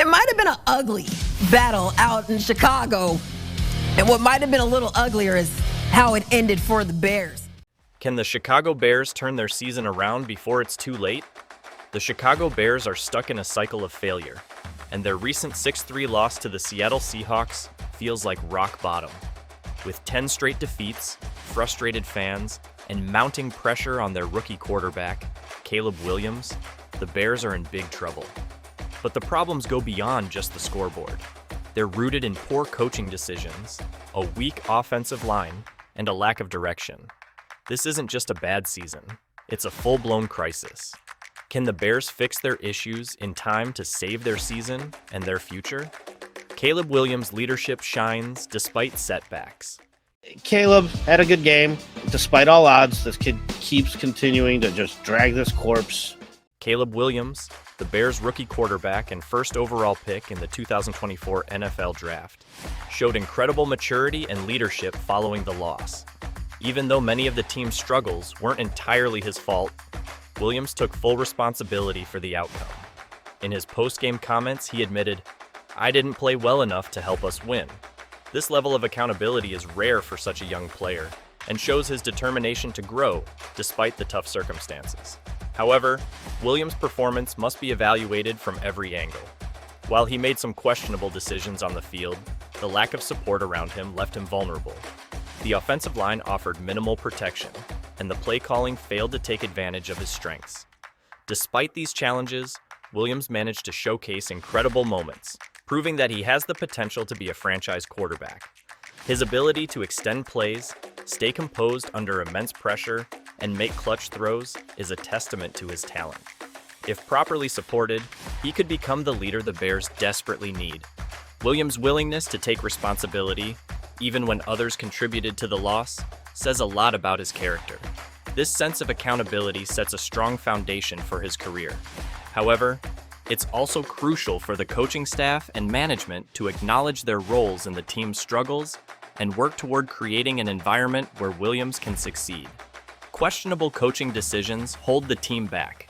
It might have been an ugly battle out in Chicago. And what might have been a little uglier is how it ended for the Bears. Can the Chicago Bears turn their season around before it's too late? The Chicago Bears are stuck in a cycle of failure, and their recent 6-3 loss to the Seattle Seahawks feels like rock bottom. With 10 straight defeats, frustrated fans, and mounting pressure on their rookie quarterback, Caleb Williams, the Bears are in big trouble. But the problems go beyond just the scoreboard. They're rooted in poor coaching decisions, a weak offensive line, and a lack of direction. This isn't just a bad season, it's a full-blown crisis. Can the Bears fix their issues in time to save their season and their future? Caleb Williams' leadership shines despite setbacks. Caleb had a good game. Despite all odds, this kid keeps continuing to just drag this corpse. Caleb Williams, the Bears' rookie quarterback and first overall pick in the 2024 NFL Draft, showed incredible maturity and leadership following the loss. Even though many of the team's struggles weren't entirely his fault, Williams took full responsibility for the outcome. In his post-game comments, he admitted, "I didn't play well enough to help us win." This level of accountability is rare for such a young player and shows his determination to grow despite the tough circumstances. However, Williams' performance must be evaluated from every angle. While he made some questionable decisions on the field, the lack of support around him left him vulnerable. The offensive line offered minimal protection, and the play calling failed to take advantage of his strengths. Despite these challenges, Williams managed to showcase incredible moments, proving that he has the potential to be a franchise quarterback. His ability to extend plays, stay composed under immense pressure, and make clutch throws is a testament to his talent. If properly supported, he could become the leader the Bears desperately need. Williams' willingness to take responsibility, even when others contributed to the loss, says a lot about his character. This sense of accountability sets a strong foundation for his career. However, it's also crucial for the coaching staff and management to acknowledge their roles in the team's struggles and work toward creating an environment where Williams can succeed. Questionable coaching decisions hold the team back.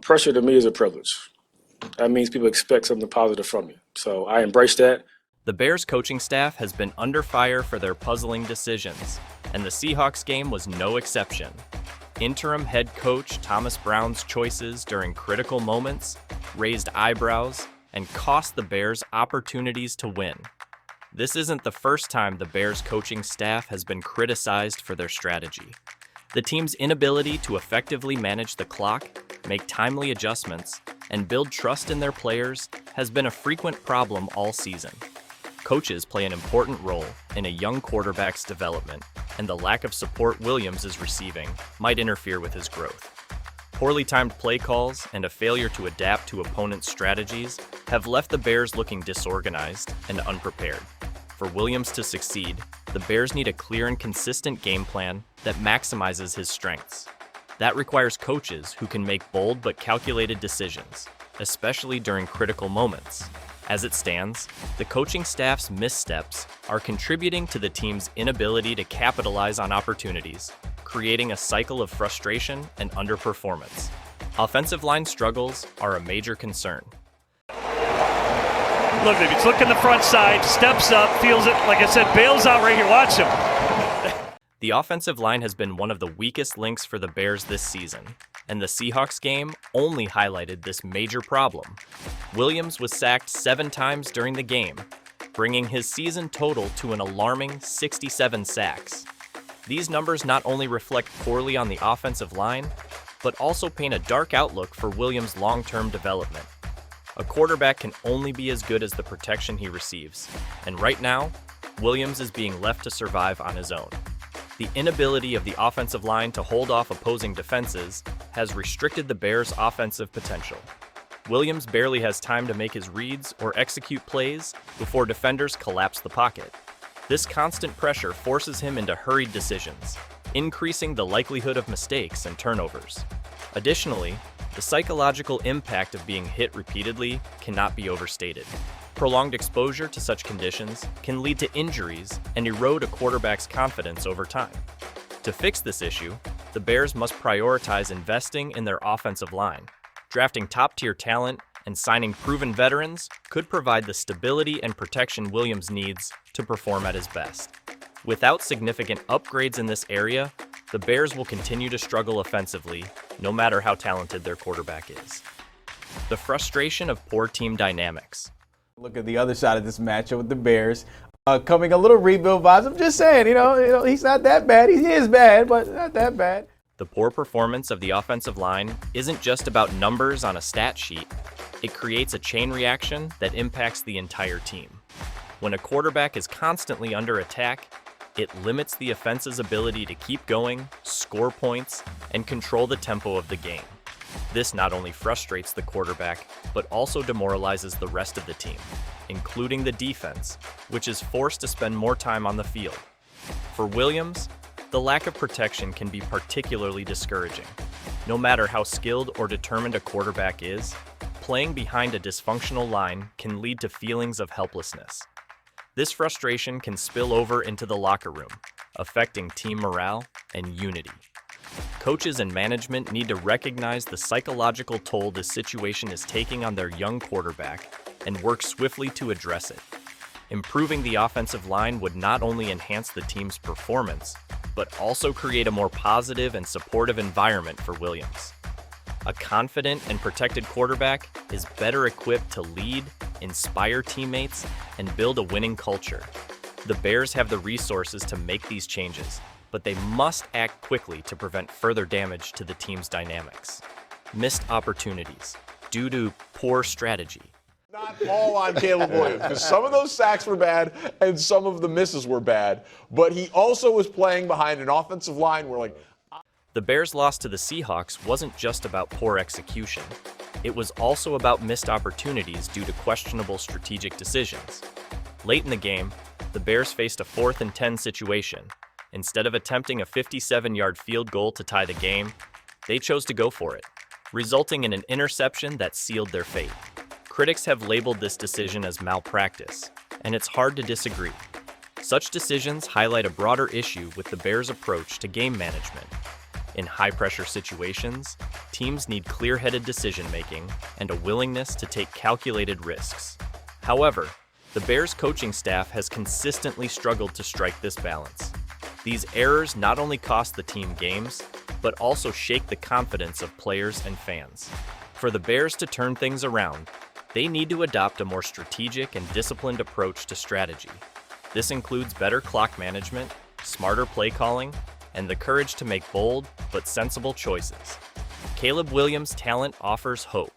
Pressure to me is a privilege. That means people expect something positive from you. So I embrace that. The Bears coaching staff has been under fire for their puzzling decisions, and the Seahawks game was no exception. Interim head coach Thomas Brown's choices during critical moments raised eyebrows and cost the Bears opportunities to win. This isn't the first time the Bears coaching staff has been criticized for their strategy. The team's inability to effectively manage the clock, make timely adjustments, and build trust in their players has been a frequent problem all season. Coaches play an important role in a young quarterback's development, and the lack of support Williams is receiving might interfere with his growth. Poorly timed play calls and a failure to adapt to opponents' strategies have left the Bears looking disorganized and unprepared. For Williams to succeed, the Bears need a clear and consistent game plan that maximizes his strengths. That requires coaches who can make bold but calculated decisions, especially during critical moments. As it stands, the coaching staff's missteps are contributing to the team's inability to capitalize on opportunities, creating a cycle of frustration and underperformance. Offensive line struggles are a major concern. Look, if he's looking the front side, steps up, feels it, like I said, bails out right here. Watch him. The offensive line has been one of the weakest links for the Bears this season, and the Seahawks game only highlighted this major problem. Williams was sacked 7 times during the game, bringing his season total to an alarming 67 sacks. These numbers not only reflect poorly on the offensive line, but also paint a dark outlook for Williams' long-term development. A quarterback can only be as good as the protection he receives, and right now, Williams is being left to survive on his own. The inability of the offensive line to hold off opposing defenses has restricted the Bears' offensive potential. Williams barely has time to make his reads or execute plays before defenders collapse the pocket. This constant pressure forces him into hurried decisions, increasing the likelihood of mistakes and turnovers. Additionally, the psychological impact of being hit repeatedly cannot be overstated. Prolonged exposure to such conditions can lead to injuries and erode a quarterback's confidence over time. To fix this issue, the Bears must prioritize investing in their offensive line, drafting top-tier talent, and signing proven veterans could provide the stability and protection Williams needs to perform at his best. Without significant upgrades in this area, the Bears will continue to struggle offensively, no matter how talented their quarterback is. The frustration of poor team dynamics. Look at the other side of this matchup with the Bears. Coming a little rebuild vibes. I'm just saying, he's not that bad. He is bad, but not that bad. The poor performance of the offensive line isn't just about numbers on a stat sheet. It creates a chain reaction that impacts the entire team. When a quarterback is constantly under attack, it limits the offense's ability to keep going, score points, and control the tempo of the game. This not only frustrates the quarterback, but also demoralizes the rest of the team, including the defense, which is forced to spend more time on the field. For Williams, the lack of protection can be particularly discouraging. No matter how skilled or determined a quarterback is, playing behind a dysfunctional line can lead to feelings of helplessness. This frustration can spill over into the locker room, affecting team morale and unity. Coaches and management need to recognize the psychological toll this situation is taking on their young quarterback and work swiftly to address it. Improving the offensive line would not only enhance the team's performance, but also create a more positive and supportive environment for Williams. A confident and protected quarterback is better equipped to lead, inspire teammates, and build a winning culture. The Bears have the resources to make these changes, but they must act quickly to prevent further damage to the team's dynamics. Missed opportunities due to poor strategy. Not all on Caleb Williams, because some of those sacks were bad and some of the misses were bad, but he also was playing behind an offensive line where, The Bears' loss to the Seahawks wasn't just about poor execution. It was also about missed opportunities due to questionable strategic decisions. Late in the game, the Bears faced a 4th and 10 situation. Instead of attempting a 57-yard field goal to tie the game, they chose to go for it, resulting in an interception that sealed their fate. Critics have labeled this decision as malpractice, and it's hard to disagree. Such decisions highlight a broader issue with the Bears' approach to game management. In high-pressure situations, teams need clear-headed decision-making and a willingness to take calculated risks. However, the Bears' coaching staff has consistently struggled to strike this balance. These errors not only cost the team games, but also shake the confidence of players and fans. For the Bears to turn things around, they need to adopt a more strategic and disciplined approach to strategy. This includes better clock management, smarter play calling, and the courage to make bold but sensible choices. Caleb Williams' talent offers hope.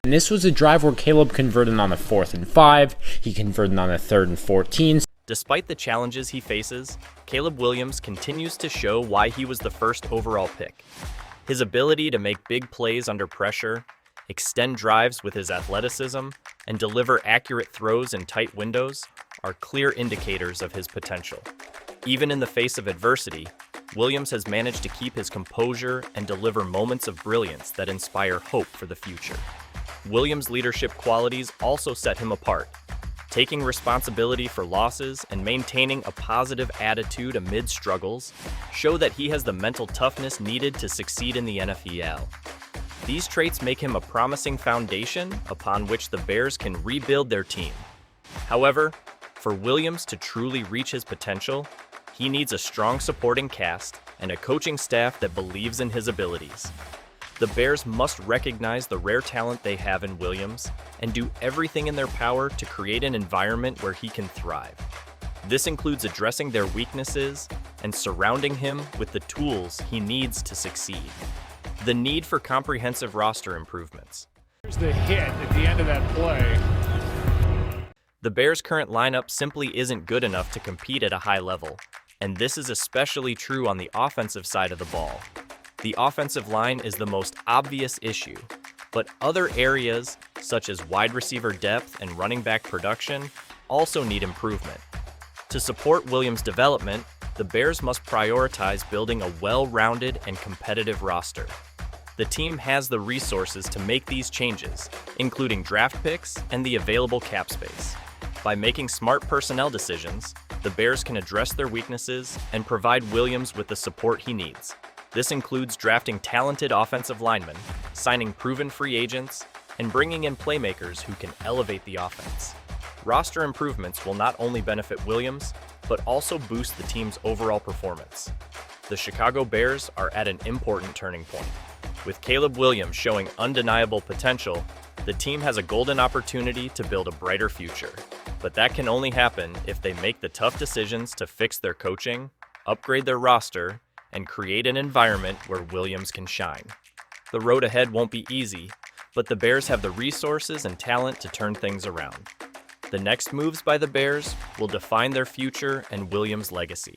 And this was a drive where Caleb converted on a 4th and 5, he converted on a 3rd and 14. Despite the challenges he faces, Caleb Williams continues to show why he was the first overall pick. His ability to make big plays under pressure, extend drives with his athleticism, and deliver accurate throws in tight windows are clear indicators of his potential. Even in the face of adversity, Williams has managed to keep his composure and deliver moments of brilliance that inspire hope for the future. Williams' leadership qualities also set him apart. Taking responsibility for losses and maintaining a positive attitude amid struggles show that he has the mental toughness needed to succeed in the NFL. These traits make him a promising foundation upon which the Bears can rebuild their team. However, for Williams to truly reach his potential, he needs a strong supporting cast and a coaching staff that believes in his abilities. The Bears must recognize the rare talent they have in Williams and do everything in their power to create an environment where he can thrive. This includes addressing their weaknesses and surrounding him with the tools he needs to succeed. The need for comprehensive roster improvements. Here's the hit at the end of that play. The Bears' current lineup simply isn't good enough to compete at a high level, and this is especially true on the offensive side of the ball. The offensive line is the most obvious issue, but other areas, such as wide receiver depth and running back production, also need improvement. To support Williams' development, the Bears must prioritize building a well-rounded and competitive roster. The team has the resources to make these changes, including draft picks and the available cap space. By making smart personnel decisions, the Bears can address their weaknesses and provide Williams with the support he needs. This includes drafting talented offensive linemen, signing proven free agents, and bringing in playmakers who can elevate the offense. Roster improvements will not only benefit Williams, but also boost the team's overall performance. The Chicago Bears are at an important turning point. With Caleb Williams showing undeniable potential, the team has a golden opportunity to build a brighter future. But that can only happen if they make the tough decisions to fix their coaching, upgrade their roster, and create an environment where Williams can shine. The road ahead won't be easy, but the Bears have the resources and talent to turn things around. The next moves by the Bears will define their future and Williams' legacy.